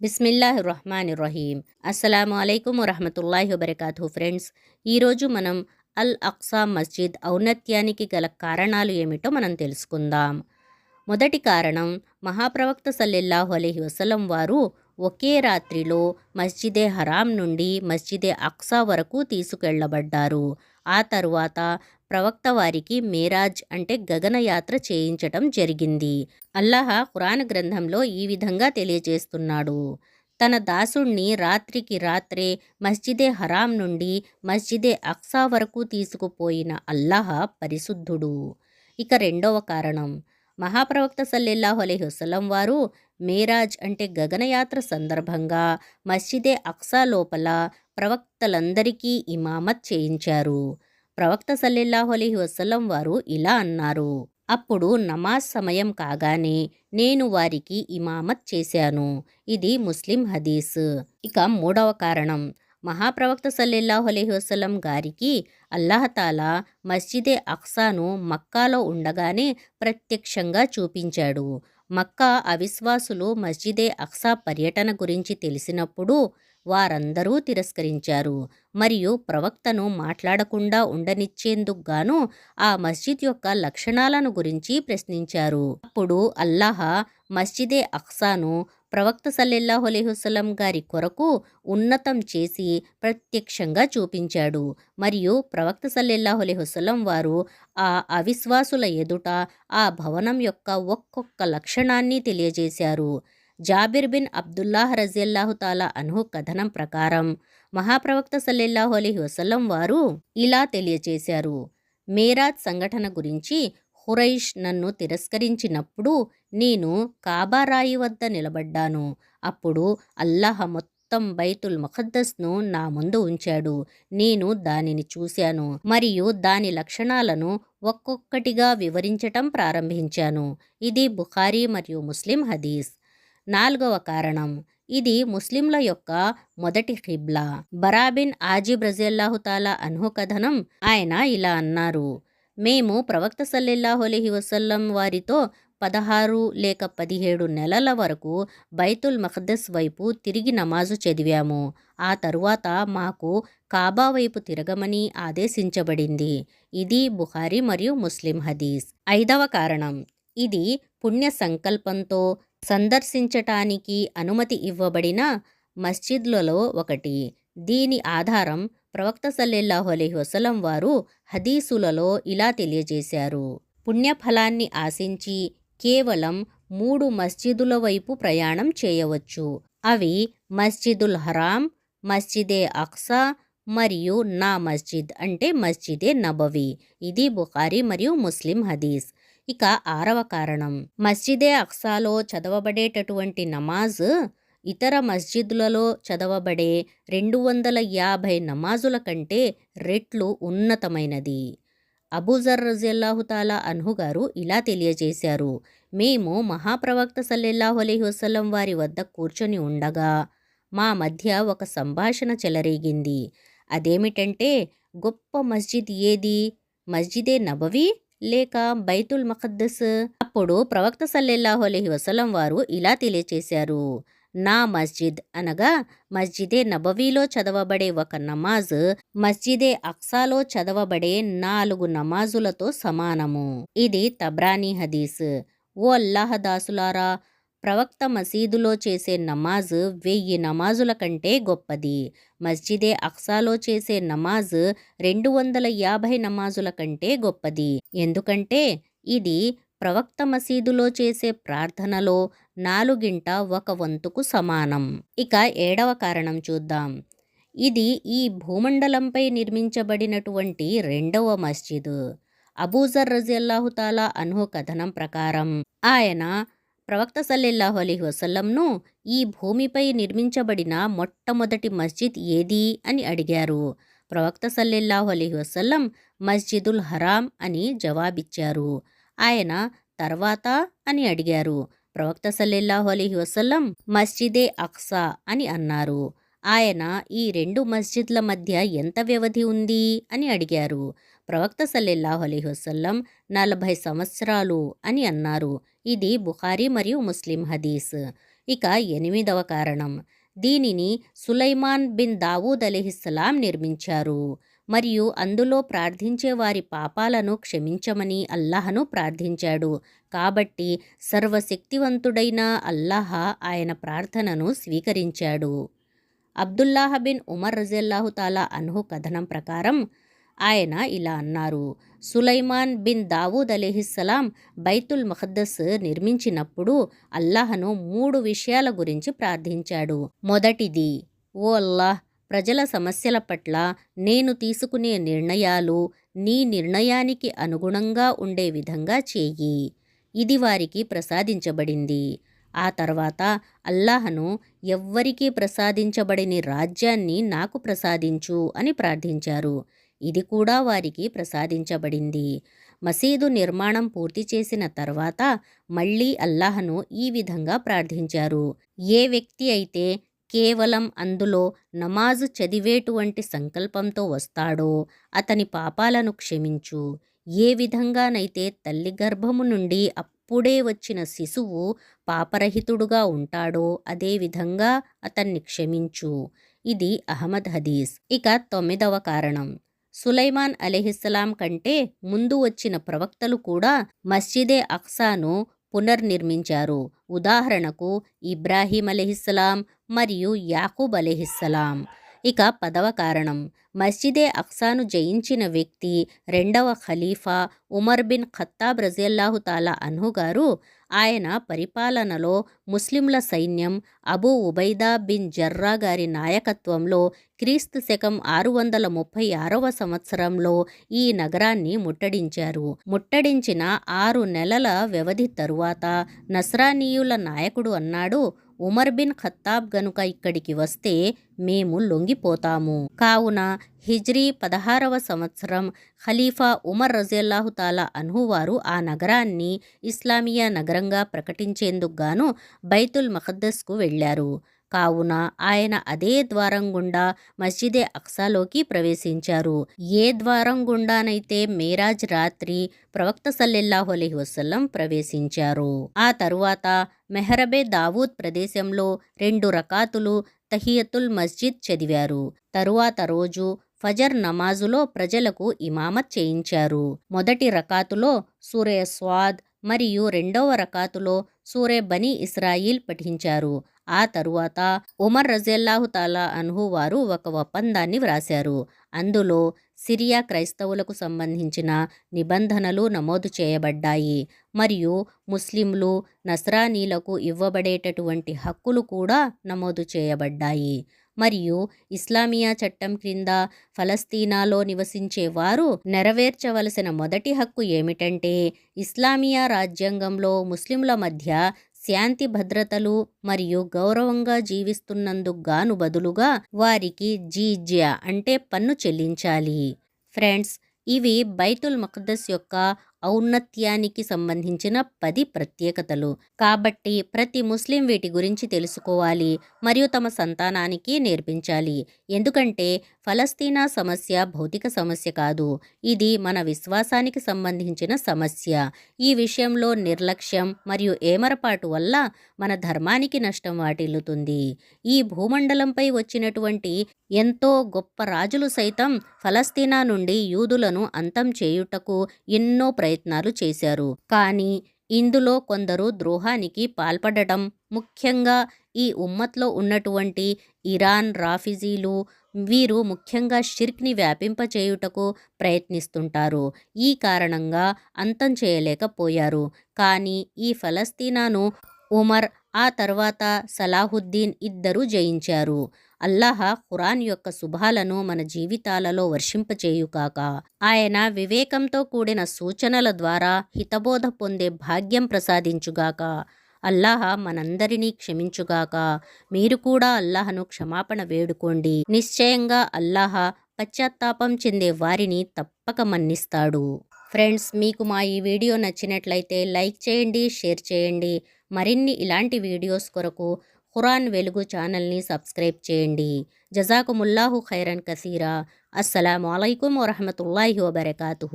బిస్మిల్లాహిర్రహ్మానిర్రహీం. అస్సలాము అలైకుం వరహమతుల్లాహి వబర్కాతుహు. ఫ్రెండ్స్, ఈరోజు మనం అల్ అక్సా మస్జిద్ ఔన్నత్యానికి గల కారణాలు ఏమిటో మనం తెలుసుకుందాం. మొదటి కారణం, మహాప్రవక్త సల్లెల్లాహు అలైహి వసల్లం వారు ఒకే రాత్రిలో మస్జిదే హరాం నుండి మస్జిదే అక్సా వరకు తీసుకెళ్లబడ్డారు. ఆ తరువాత ప్రవక్త వారికి మేరాజ్ అంటే గగనయాత్ర చేయించటం జరిగింది. అల్లాహ్ ఖురాన్ గ్రంథంలో ఈ విధంగా తెలియజేస్తున్నాడు: తన దాసుణ్ణి రాత్రికి రాత్రే మస్జిదే హరాం నుండి మస్జిదే అక్సా వరకు తీసుకుపోయిన అల్లాహ్ పరిశుద్ధుడు. ఇక రెండవ కారణం, మహాప్రవక్త సల్లెల్లాహు అలైహి వసల్లం వారు మేరాజ్ అంటే గగనయాత్ర సందర్భంగా మస్జిదే అక్సా లోపల ప్రవక్తలందరికీ ఇమామత్ చేయించారు. ప్రవక్త సల్లెల్లాహు అలైహి వసల్లం వారు ఇలా అన్నారు: అప్పుడు నమాజ్ సమయం కాగానే నేను వారికి ఇమామత్ చేశాను. ఇది ముస్లిం హదీస్. ఇక మూడవ కారణం, మహాప్రవక్త సల్లెల్లాహు అలైహి వసల్లం గారికి అల్లాహతాలా మస్జిదే అక్సాను మక్కాలో ఉండగానే ప్రత్యక్షంగా చూపించాడు. మక్కా అవిశ్వాసులు మస్జిదే అక్సా పర్యటన గురించి తెలిసినప్పుడు వారందరూ తిరస్కరించారు మరియు ప్రవక్తను మాట్లాడకుండా ఉండనిచ్చేందుకు గాను ఆ మస్జిద్ యొక్క లక్షణాలను గురించి ప్రశ్నించారు. అప్పుడు అల్లాహ్ మస్జిదే అక్సాను ప్రవక్త సల్లెల్లాహు అలైహి వసల్లం గారి కొరకు ఉన్నతం చేసి ప్రత్యక్షంగా చూపించాడు మరియు ప్రవక్త సల్లెల్లాహు అలైహి వసల్లం వారు ఆ అవిశ్వాసుల ఎదుట ఆ భవనం యొక్క ఒక్కొక్క లక్షణాన్ని తెలియజేశారు. జాబిర్ బిన్ అబ్దుల్లాహ్ రజియల్లాహు తాలా అన్హు కథనం ప్రకారం మహాప్రవక్త సల్లెల్లాహు అలైహి వసల్లం వారు ఇలా తెలియజేశారు: మేరాజ్ సంఘటన గురించి ఖురైష్ నన్ను తిరస్కరించినప్పుడు నేను కాబా రాయి వద్ద నిలబడ్డాను. అప్పుడు అల్లాహ్ మొత్తం బైతుల్ ముఖద్దస్ను నా ముందు ఉంచాడు. నేను దానిని చూశాను మరియు దాని లక్షణాలను ఒక్కొక్కటిగా వివరించటం ప్రారంభించాను. ఇది బుఖారీ మరియు ముస్లిం హదీస్. నాలుగవ కారణం, ఇది ముస్లింల యొక్క మొదటి ఖిబ్లా. బరాబిన్ ఆజిబ్ రజియల్లాహు తాలా అన్హు కథనం. ఆయన ఇలా అన్నారు: మేము ప్రవక్త సల్లెల్లాహు అలైహి వసల్లం వారితో 16 లేక 17 నెలల వరకు బైతుల్ మఖ్దస్ వైపు తిరిగి నమాజు చదివాము. ఆ తరువాత మాకు కాబా వైపు తిరగమని ఆదేశించబడింది. ఇది బుఖారీ మరియు ముస్లిం హదీస్. ఐదవ కారణం, ఇది పుణ్య సంకల్పంతో సందర్శించటానికి అనుమతి ఇవ్వబడిన మస్జిద్లలో ఒకటి. దీని ఆధారం ప్రవక్త సల్లెల్లాహు అలైహి వసల్లం వారు హదీసులలో ఇలా తెలియజేశారు: పుణ్యఫలాన్ని ఆశించి కేవలం 3 మస్జిదుల వైపు ప్రయాణం చేయవచ్చు. అవి మస్జిదుల్ హరాం, మస్జిదే అక్సా మరియు నా మస్జిద్ అంటే మస్జిదే నబవి. ఇది బుఖారీ మరియు ముస్లిం హదీస్. ఇక ఆరవ కారణం, మస్జిదే అక్సాలో చదవబడేటటువంటి నమాజ్ ఇతర మస్జిద్లలో చదవబడే 250 నమాజుల కంటే రెట్లు ఉన్నతమైనది. అబూజర్ రజియల్లాహు తాలా అన్హు గారు ఇలా తెలియజేశారు: మేము మహాప్రవక్త సల్లెల్లాహు అలైహి వసల్లం వారి వద్ద కూర్చొని ఉండగా మా మధ్య ఒక సంభాషణ చెలరేగింది. అదేమిటంటే, గొప్ప మస్జిద్ ఏది, మస్జిదే నబవి లేక బైతుల్ ముఖద్దస్? అప్పుడు ప్రవక్త సల్లెల్లాహు అలైహి వసల్లం వారు ఇలా తెలియచేశారు: నా మస్జిద్ అనగా మస్జిదే నబవీలో చదవబడే ఒక నమాజ్ మస్జిదే అక్సాలో చదవబడే 4 నమాజులతో సమానము. ఇది తబ్రానీ హదీస్. ఓ అల్లాహ్ దాసులారా, ప్రవక్త మసీదులో చేసే నమాజ్ 1000 నమాజుల కంటే గొప్పది. మస్జిదే అక్సాలో చేసే నమాజ్ 250 నమాజుల కంటే గొప్పది. ఎందుకంటే ఇది ప్రవక్త మసీదులో చేసే ప్రార్థనలో 1/4 సమానం. ఇక 7వ కారణం చూద్దాం. ఇది ఈ భూమండలంపై నిర్మించబడినటువంటి 2వ మస్జిద్. అబూజర్ రజియల్లాహు తాలా అన్హు కథనం ప్రకారం ఆయన ప్రవక్త సల్లెల్లాహు అలైహి వసల్లంను ఈ భూమిపై నిర్మించబడిన మొట్టమొదటి మస్జిద్ ఏది అని అడిగారు. ప్రవక్త సల్లెల్లాహు అలైహి వసల్లం మస్జిదుల్ హరాం అని జవాబిచ్చారు. ఆయన తర్వాత అని అడిగారు. ప్రవక్త సల్లెల్లాహు అలైహి వసల్లం మస్జిదే అక్సా అని అన్నారు. ఆయన ఈ 2 మస్జిద్ల మధ్య ఎంత వ్యవధి ఉంది అని అడిగారు. ప్రవక్త సల్లెల్లాహు అలైహి వసల్లం 40 సంవత్సరాలు అని అన్నారు. ఇది బుఖారీ మరియు ముస్లిం హదీస్. ఇక 8వ కారణం, దీనిని సులైమాన్ బిన్ దావూద్ అలైహిస్సలాం నిర్మించారు మరియు అందులో ప్రార్థించే వారి పాపాలను క్షమించమని అల్లాహను ప్రార్థించాడు. కాబట్టి సర్వశక్తివంతుడైన అల్లాహ ఆయన ప్రార్థనను స్వీకరించాడు. అబ్దుల్లాహ్ బిన్ ఉమర్ రజల్లాహు తాలా అన్హు కథనం ప్రకారం ఆయన ఇలా అన్నారు, సులైమాన్ బిన్ దావూద్ అలైహిస్సలాం బైతుల్ ముఖద్దస్ నిర్మించినప్పుడు అల్లాహను 3 విషయాల గురించి ప్రార్థించాడు. మొదటిది, ఓ అల్లాహ్, ప్రజల సమస్యల పట్ల నేను తీసుకునే నిర్ణయాలు నీ నిర్ణయానికి అనుగుణంగా ఉండే విధంగా చేయి. ఇది వారికి ప్రసాదించబడింది. ఆ తర్వాత అల్లాహను ఎవ్వరికీ ప్రసాదించబడని రాజ్యాన్ని నాకు ప్రసాదించు అని ప్రార్థించారు. ఇది కూడా వారికి ప్రసాదించబడింది. మసీదు నిర్మాణం పూర్తి చేసిన తర్వాత మళ్ళీ అల్లాహను ఈ విధంగా ప్రార్థించారు, ఏ వ్యక్తి అయితే కేవలం అందులో నమాజు చదివేటువంటి సంకల్పంతో వస్తాడో అతని పాపాలను క్షమించు. ఏ విధంగానైతే తల్లి గర్భము నుండి అప్పుడే వచ్చిన శిశువు పాపరహితుడుగా ఉంటాడో అదేవిధంగా అతన్ని క్షమించు. ఇది అహ్మద్ హదీస్. ఇక 9వ కారణం, సులైమాన్ అలైహిస్సలాం కంటే ముందు వచ్చిన ప్రవక్తలు కూడా మస్జిదే అక్సాను పునర్నిర్మించారు. ఉదాహరణకు ఇబ్రాహీం అలైహిస్సలాం మరియు యాకూబ్ అలైహిస్సలాం. ఇక 10వ కారణం, మస్జిదే అక్సాను జయించిన వ్యక్తి 2వ ఖలీఫా ఉమర్ బిన్ ఖత్తాబ్ రజియల్లాహు తాలా అన్హు గారు. ఆయన పరిపాలనలో ముస్లింల సైన్యం అబూ ఉబైదా బిన్ జర్రా గారి నాయకత్వంలో క్రీస్తు శకం 636వ సంవత్సరంలో ఈ నగరాన్ని ముట్టడించారు. ముట్టడించిన 6 నెలల వ్యవధి తరువాత నస్రానీయుల నాయకుడు అన్నాడు, ఉమర్ బిన్ ఖత్తాబ్ గనుక ఇక్కడికి వస్తే మేము లొంగిపోతాము. కావున హిజ్రీ 16వ సంవత్సరం ఖలీఫా ఉమర్ రజియల్లాహు తాలా అన్హు వారు ఆ నగరాన్ని ఇస్లామియా నగరంగా ప్రకటించేందుకు గాను బైతుల్ ముఖద్దస్కు వెళ్ళారు. కావున ఆయన అదే ద్వారం గుండా మస్జిదే అక్సాలోకి ప్రవేశించారు. ఏ ద్వారం గుండానైతే మేరాజ్ రాత్రి ప్రవక్త సల్లల్లాహు అలైహి వసల్లం ప్రవేశించారు. ఆ తరువాత మెహరబే దావూద్ ప్రదేశంలో 2 రకాతులు తహియతుల్ మస్జిద్ చదివారు. తరువాత రోజు ఫజర్ నమాజులో ప్రజలకు ఇమామత్ చేయించారు. మొదటి రకాతులో సూరే స్వాద్ మరియు 2వ రకాతులో సూరే బనీ ఇస్రాయిల్ పఠించారు. ఆ తరువాత ఉమర్ రజియల్లాహు తాలా అన్హు వారు ఒక ఒప్పందాన్ని వ్రాశారు. అందులో సిరియా క్రైస్తవులకు సంబంధించిన నిబంధనలు నమోదు చేయబడ్డాయి మరియు ముస్లింలు నస్రానీలకు ఇవ్వబడేటటువంటి హక్కులు కూడా నమోదు చేయబడ్డాయి. మరియు ఇస్లామియా చట్టం క్రింద ఫలస్తీనాలో నివసించే వారు నెరవేర్చవలసిన మొదటి హక్కు ఏమిటంటే ఇస్లామియా రాజ్యాంగంలో ముస్లింల మధ్య శాంతి భద్రతలు మరియు గౌరవంగా జీవిస్తున్నందుకు గాను బదులుగా వారికి జీజ్యా అంటే పన్ను చెల్లించాలి. ఫ్రెండ్స్, ఇవి బైతుల్ ముఖద్దస్ యొక్క ఔన్నత్యానికి సంబంధించిన 10 ప్రత్యేకతలు. కాబట్టి ప్రతి ముస్లిం వీటి గురించి తెలుసుకోవాలి మరియు తమ సంతానానికి నేర్పించాలి. ఎందుకంటే ఫలస్తీనా సమస్య భౌతిక సమస్య కాదు, ఇది మన విశ్వాసానికి సంబంధించిన సమస్య. ఈ విషయంలో నిర్లక్ష్యం మరియు ఏమరపాటు వల్ల మన ధర్మానికి నష్టం వాటిల్లుతుంది. ఈ భూమండలంపై వచ్చినటువంటి ఎంతో గొప్ప రాజులు సైతం ఫలస్తీనా నుండి యూదులను అంతం చేయుటకు ఎన్నో ప్రయత్నాలు చేశారు. కానీ ఇందులో కొందరు ద్రోహానికి పాల్పడటం, ముఖ్యంగా ఈ ఉమ్మత్లో ఉన్నటువంటి ఇరాన్ రాఫిజీలు, వీరు ముఖ్యంగా షిర్క్ని వ్యాపింపచేయుటకు ప్రయత్నిస్తుంటారు. ఈ కారణంగా అంతం చేయలేకపోయారు. కానీ ఈ ఫలస్తీనాను ఉమర్ ఆ తర్వాత సలాహుద్దీన్ ఇద్దరూ జయించారు. అల్లాహ్ ఖురాన్ యొక్క శుభాలను మన జీవితాలలో వర్షింపచేయుగాక. ఆయన వివేకంతో కూడిన సూచనల ద్వారా హితబోధ పొందే భాగ్యం ప్రసాదించుగాక. అల్లాహ్ మనందరినీ క్షమించుగాక. మీరు కూడా అల్లాహను క్షమాపణ వేడుకోండి. నిశ్చయంగా అల్లాహ్ పశ్చాత్తాపం చెందే వారిని తప్పక మన్నిస్తాడు. ఫ్రెండ్స్, మీకు మా ఈ వీడియో నచ్చినట్లయితే లైక్ చేయండి, షేర్ చేయండి. మరిన్ని ఇలాంటి వీడియోస్ కొరకు ఖురాన్ వెలుగు ఛానల్ని సబ్స్క్రైబ్ చేయండి. జజాకుముల్లాహు ఖైరన్ కసీరా. అస్సలాము అలైకుం వరహమతుల్లాహి వబరకాతుహు.